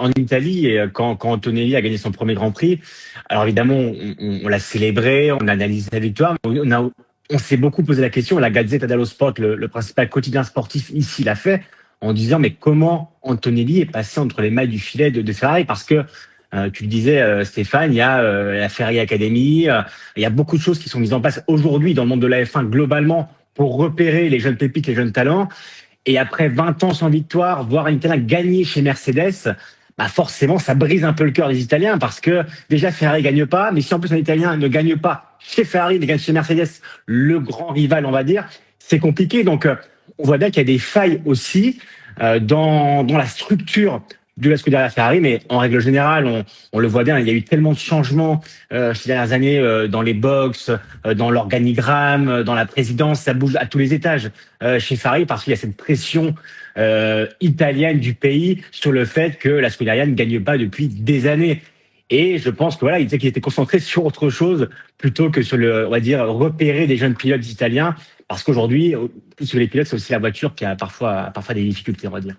en Italie, et quand Antonelli a gagné son premier Grand Prix, alors évidemment, on l'a célébré, on a analysé sa victoire, mais on s'est beaucoup posé la question, la Gazzetta dello Sport, le principal quotidien sportif ici, l'a fait, en disant, mais comment Antonelli est passé entre les mailles du filet de Ferrari? Parce que, tu le disais, Stéphane, il y a la Ferrari Academy, il y a beaucoup de choses qui sont mises en place aujourd'hui dans le monde de la F1 globalement pour repérer les jeunes pépites, les jeunes talents. Et après 20 ans sans victoire, voir un Italien gagner chez Mercedes, bah forcément, ça brise un peu le cœur des Italiens parce que déjà Ferrari gagne pas, mais si en plus un Italien ne gagne pas chez Ferrari, mais gagne chez Mercedes, le grand rival, on va dire, c'est compliqué. Donc, on voit bien qu'il y a des failles aussi dans la structure de la Scuderia Ferrari, mais en règle générale, on le voit bien, il y a eu tellement de changements ces dernières années dans les box, dans l'organigramme, dans la présidence, ça bouge à tous les étages chez Ferrari parce qu'il y a cette pression italienne du pays sur le fait que la Scuderia ne gagne pas depuis des années. Et je pense que voilà, il disait qu'il était concentré sur autre chose plutôt que sur on va dire, repérer des jeunes pilotes italiens, parce qu'aujourd'hui, sur les pilotes, c'est aussi la voiture qui a parfois des difficultés, on va dire.